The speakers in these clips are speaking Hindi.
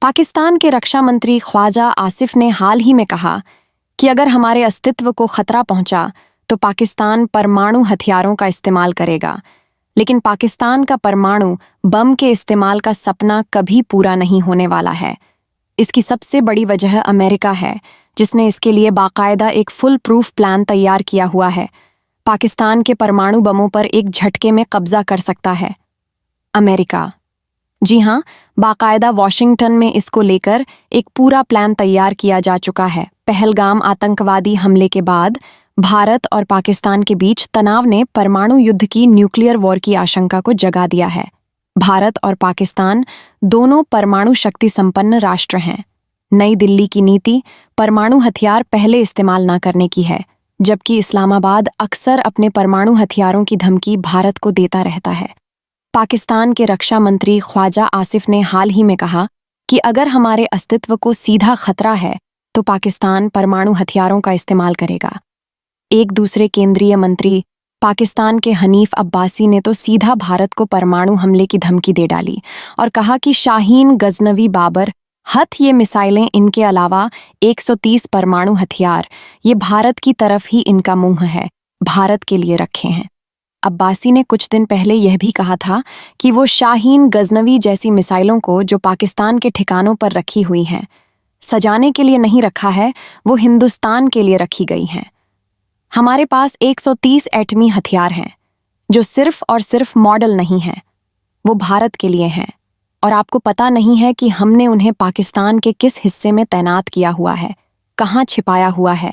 पाकिस्तान के रक्षा मंत्री ख्वाजा आसिफ ने हाल ही में कहा कि अगर हमारे अस्तित्व को खतरा पहुंचा तो पाकिस्तान परमाणु हथियारों का इस्तेमाल करेगा। लेकिन पाकिस्तान का परमाणु बम के इस्तेमाल का सपना कभी पूरा नहीं होने वाला है। इसकी सबसे बड़ी वजह अमेरिका है, जिसने इसके लिए बाकायदा एक फुल प्रूफ प्लान तैयार किया हुआ है। पाकिस्तान के परमाणु बमों पर एक झटके में कब्जा कर सकता है अमेरिका। जी हाँ, बाकायदा वॉशिंगटन में इसको लेकर एक पूरा प्लान तैयार किया जा चुका है। पहलगाम आतंकवादी हमले के बाद भारत और पाकिस्तान के बीच तनाव ने परमाणु युद्ध की न्यूक्लियर वॉर की आशंका को जगा दिया है। भारत और पाकिस्तान दोनों परमाणु शक्ति संपन्न राष्ट्र हैं। नई दिल्ली की नीति परमाणु हथियार पहले इस्तेमाल न करने की है, जबकि इस्लामाबाद अक्सर अपने परमाणु हथियारों की धमकी भारत को देता रहता है। पाकिस्तान के रक्षा मंत्री ख्वाजा आसिफ ने हाल ही में कहा कि अगर हमारे अस्तित्व को सीधा खतरा है तो पाकिस्तान परमाणु हथियारों का इस्तेमाल करेगा। एक दूसरे केंद्रीय मंत्री पाकिस्तान के हनीफ अब्बासी ने तो सीधा भारत को परमाणु हमले की धमकी दे डाली और कहा कि शाहीन, गजनवी, बाबर, हथ ये मिसाइलें, इनके अलावा 130 परमाणु हथियार ये भारत की तरफ ही इनका मुंह है, भारत के लिए रखे हैं। अब्बासी ने कुछ दिन पहले यह भी कहा था कि वो शाहीन, गजनवी जैसी मिसाइलों को जो पाकिस्तान के ठिकानों पर रखी हुई हैं, सजाने के लिए नहीं रखा है, वो हिंदुस्तान के लिए रखी गई हैं। हमारे पास 130 एटमी हथियार हैं जो सिर्फ और सिर्फ मॉडल नहीं हैं, वो भारत के लिए हैं। और आपको पता नहीं है कि हमने उन्हें पाकिस्तान के किस हिस्से में तैनात किया हुआ है, कहाँ छिपाया हुआ है।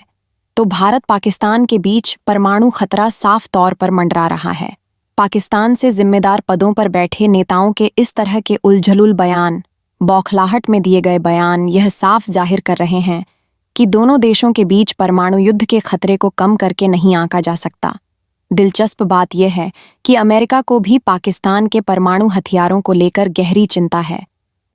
तो भारत पाकिस्तान के बीच परमाणु खतरा साफ तौर पर मंडरा रहा है। पाकिस्तान से जिम्मेदार पदों पर बैठे नेताओं के इस तरह के उलझुल बयान, बौखलाहट में दिए गए बयान, यह साफ जाहिर कर रहे हैं कि दोनों देशों के बीच परमाणु युद्ध के खतरे को कम करके नहीं आंका जा सकता। दिलचस्प बात यह है कि अमेरिका को भी पाकिस्तान के परमाणु हथियारों को लेकर गहरी चिंता है।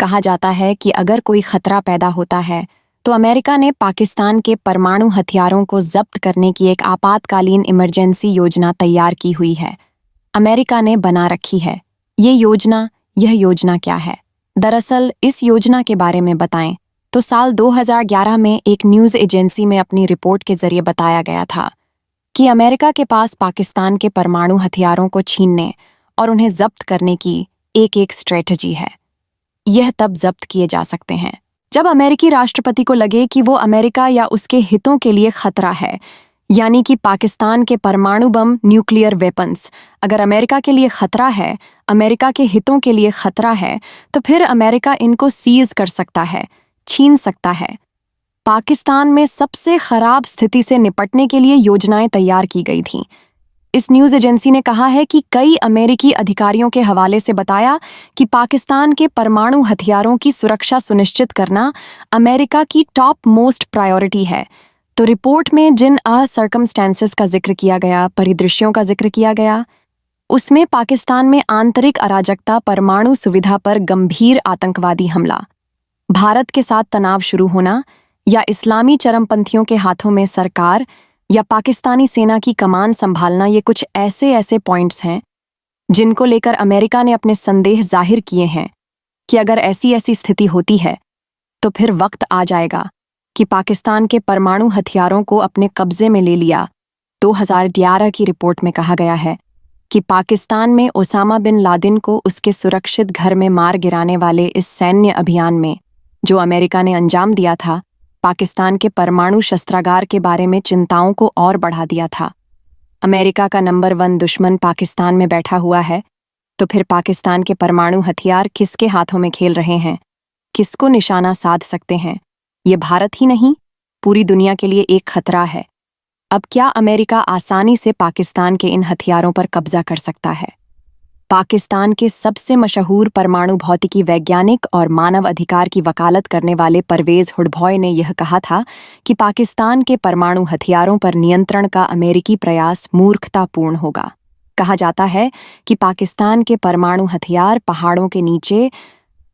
कहा जाता है कि अगर कोई खतरा पैदा होता है तो अमेरिका ने पाकिस्तान के परमाणु हथियारों को जब्त करने की एक आपातकालीन इमरजेंसी योजना तैयार की हुई है, अमेरिका ने बना रखी है। यह योजना क्या है? दरअसल इस योजना के बारे में बताएं तो साल 2011 में एक न्यूज़ एजेंसी में अपनी रिपोर्ट के जरिए बताया गया था कि अमेरिका के पास पाकिस्तान के परमाणु हथियारों को छीनने और उन्हें जब्त करने की एक स्ट्रेटजी है। यह तब जब्त किए जा सकते हैं जब अमेरिकी राष्ट्रपति को लगे कि वो अमेरिका या उसके हितों के लिए खतरा है, यानी कि पाकिस्तान के परमाणु बम, न्यूक्लियर वेपन्स अगर अमेरिका के लिए खतरा है, अमेरिका के हितों के लिए खतरा है, तो फिर अमेरिका इनको सीज कर सकता है, छीन सकता है। पाकिस्तान में सबसे खराब स्थिति से निपटने के लिए योजनाएं तैयार की गई थीं। इस न्यूज़ एजेंसी ने कहा है कि कई अमेरिकी अधिकारियों के हवाले से बताया कि पाकिस्तान के परमाणु हथियारों की सुरक्षा सुनिश्चित करना अमेरिका की टॉप मोस्ट प्रायोरिटी है। तो रिपोर्ट में जिन सर्कमस्टेंसेस का जिक्र किया गया, परिदृश्यों का जिक्र किया गया, उसमें पाकिस्तान में आंतरिक अराजकता, परमाणु सुविधा पर गंभीर आतंकवादी हमला, भारत के साथ तनाव शुरू होना या इस्लामी चरमपंथियों के हाथों में सरकार या पाकिस्तानी सेना की कमान संभालना, ये कुछ ऐसे पॉइंट्स हैं जिनको लेकर अमेरिका ने अपने संदेह जाहिर किए हैं कि अगर ऐसी स्थिति होती है तो फिर वक्त आ जाएगा कि पाकिस्तान के परमाणु हथियारों को अपने कब्जे में ले लिया। 2011 की रिपोर्ट में कहा गया है कि पाकिस्तान में ओसामा बिन लादेन को उसके सुरक्षित घर में मार गिराने वाले इस सैन्य अभियान में जो अमेरिका ने अंजाम दिया था, पाकिस्तान के परमाणु शस्त्रागार के बारे में चिंताओं को और बढ़ा दिया था। अमेरिका का नंबर 1 दुश्मन पाकिस्तान में बैठा हुआ है, तो फिर पाकिस्तान के परमाणु हथियार किसके हाथों में खेल रहे हैं, किसको निशाना साध सकते हैं? ये भारत ही नहीं, पूरी दुनिया के लिए एक खतरा है। अब क्या अमेरिका आसानी से पाकिस्तान के इन हथियारों पर कब्जा कर सकता है? पाकिस्तान के सबसे मशहूर परमाणु भौतिकी वैज्ञानिक और मानव अधिकार की वकालत करने वाले परवेज हुडभॉय ने यह कहा था कि पाकिस्तान के परमाणु हथियारों पर नियंत्रण का अमेरिकी प्रयास मूर्खतापूर्ण होगा। कहा जाता है कि पाकिस्तान के परमाणु हथियार पहाड़ों के नीचे,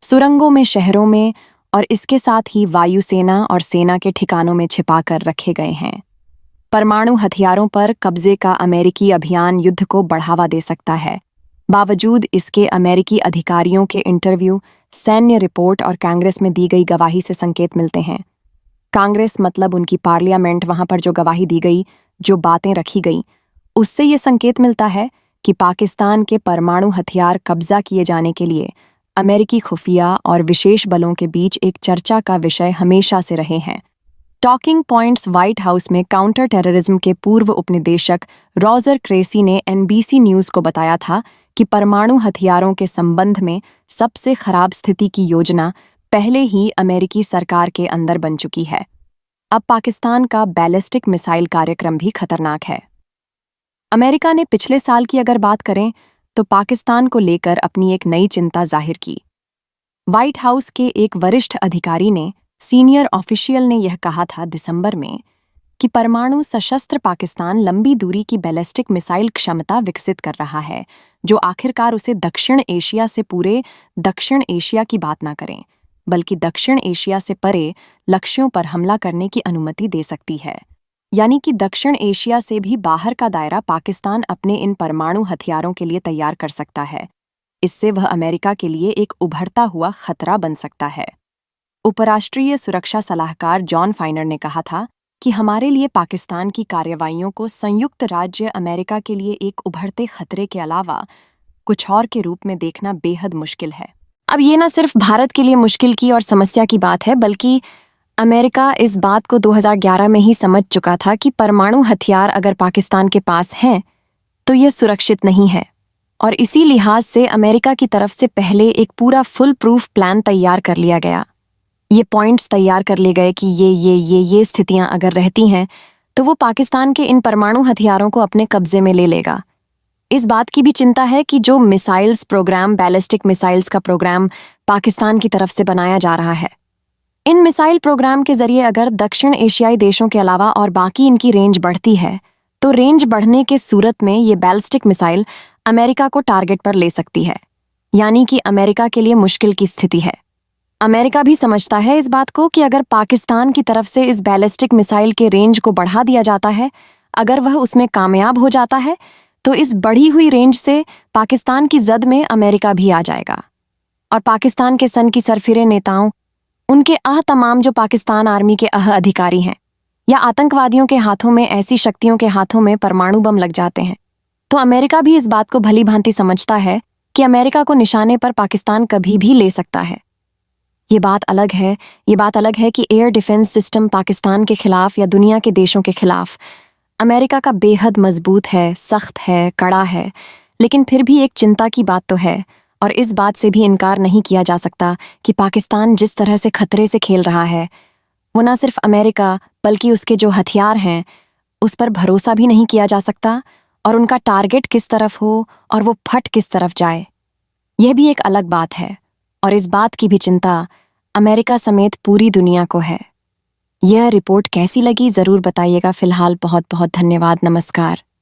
सुरंगों में, शहरों में और इसके साथ ही वायुसेना और सेना के ठिकानों में छिपा कर रखे गए हैं। परमाणु हथियारों पर कब्जे का अमेरिकी अभियान युद्ध को बढ़ावा दे सकता है। बावजूद इसके अमेरिकी अधिकारियों के इंटरव्यू, सैन्य रिपोर्ट और कांग्रेस में दी गई गवाही से संकेत मिलते हैं। कांग्रेस मतलब उनकी पार्लियामेंट, वहां पर जो गवाही दी गई, जो बातें रखी गई, उससे ये संकेत मिलता है कि पाकिस्तान के परमाणु हथियार कब्जा किए जाने के लिए अमेरिकी खुफिया और विशेष बलों के बीच एक चर्चा का विषय हमेशा से रहे हैं। टॉकिंग पॉइंट्स व्हाइट हाउस में काउंटर टेररिज्म के पूर्व उपनिदेशक रॉजर क्रेसी ने एनबीसी न्यूज को बताया था कि परमाणु हथियारों के संबंध में सबसे खराब स्थिति की योजना पहले ही अमेरिकी सरकार के अंदर बन चुकी है। अब पाकिस्तान का बैलिस्टिक मिसाइल कार्यक्रम भी खतरनाक है। अमेरिका ने पिछले साल की अगर बात करें तो पाकिस्तान को लेकर अपनी एक नई चिंता जाहिर की। व्हाइट हाउस के एक वरिष्ठ अधिकारी ने, सीनियर ऑफिशियल ने यह कहा था दिसंबर में कि परमाणु सशस्त्र पाकिस्तान लंबी दूरी की बैलिस्टिक मिसाइल क्षमता विकसित कर रहा है, जो आखिरकार उसे दक्षिण एशिया से पूरे दक्षिण एशिया की बात ना करें, बल्कि दक्षिण एशिया से परे लक्ष्यों पर हमला करने की अनुमति दे सकती है। यानी कि दक्षिण एशिया से भी बाहर का दायरा पाकिस्तान अपने इन परमाणु हथियारों के लिए तैयार कर सकता है। इससे वह अमेरिका के लिए एक उभरता हुआ खतरा बन सकता है। उपराष्ट्रीय सुरक्षा सलाहकार जॉन फाइनर ने कहा था कि हमारे लिए पाकिस्तान की कार्रवाइयों को संयुक्त राज्य अमेरिका के लिए एक उभरते खतरे के अलावा कुछ और के रूप में देखना बेहद मुश्किल है। अब ये न सिर्फ भारत के लिए मुश्किल की और समस्या की बात है, बल्कि अमेरिका इस बात को 2011 में ही समझ चुका था कि परमाणु हथियार अगर पाकिस्तान के पास हैं तो ये सुरक्षित नहीं है, और इसी लिहाज से अमेरिका की तरफ से पहले एक पूरा फुल प्रूफ प्लान तैयार कर लिया गया। ये पॉइंट्स तैयार कर लिए गए कि ये स्थितियां अगर रहती हैं तो वो पाकिस्तान के इन परमाणु हथियारों को अपने कब्जे में ले लेगा। इस बात की भी चिंता है कि जो मिसाइल्स प्रोग्राम, बैलिस्टिक मिसाइल्स का प्रोग्राम पाकिस्तान की तरफ से बनाया जा रहा है, इन मिसाइल प्रोग्राम के जरिए अगर दक्षिण एशियाई देशों के अलावा और बाकी इनकी रेंज बढ़ती है तो रेंज बढ़ने के सूरत में ये बैलिस्टिक मिसाइल अमेरिका को टारगेट पर ले सकती है, यानी कि अमेरिका के लिए मुश्किल की स्थिति है। अमेरिका भी समझता है इस बात को कि अगर पाकिस्तान की तरफ से इस बैलिस्टिक मिसाइल के रेंज को बढ़ा दिया जाता है, अगर वह उसमें कामयाब हो जाता है, तो इस बढ़ी हुई रेंज से पाकिस्तान की जद में अमेरिका भी आ जाएगा, और पाकिस्तान के सन की सरफिरे नेताओं, उनके तमाम जो पाकिस्तान आर्मी के अधिकारी हैं या आतंकवादियों के हाथों में, ऐसी शक्तियों के हाथों में परमाणु बम लग जाते हैं, तो अमेरिका भी इस बात को भली भांति समझता है कि अमेरिका को निशाने पर पाकिस्तान कभी भी ले सकता है। ये बात अलग है कि एयर डिफेंस सिस्टम पाकिस्तान के खिलाफ या दुनिया के देशों के खिलाफ अमेरिका का बेहद मजबूत है, सख्त है, कड़ा है, लेकिन फिर भी एक चिंता की बात तो है, और इस बात से भी इनकार नहीं किया जा सकता कि पाकिस्तान जिस तरह से खतरे से खेल रहा है, वो न सिर्फ अमेरिका बल्कि उसके जो हथियार हैं उस पर भरोसा भी नहीं किया जा सकता, और उनका टारगेट किस तरफ हो और वो फट किस तरफ जाए, यह भी एक अलग बात है, और इस बात की भी चिंता अमेरिका समेत पूरी दुनिया को है। यह रिपोर्ट कैसी लगी ज़रूर बताइएगा। फिलहाल बहुत बहुत धन्यवाद। नमस्कार।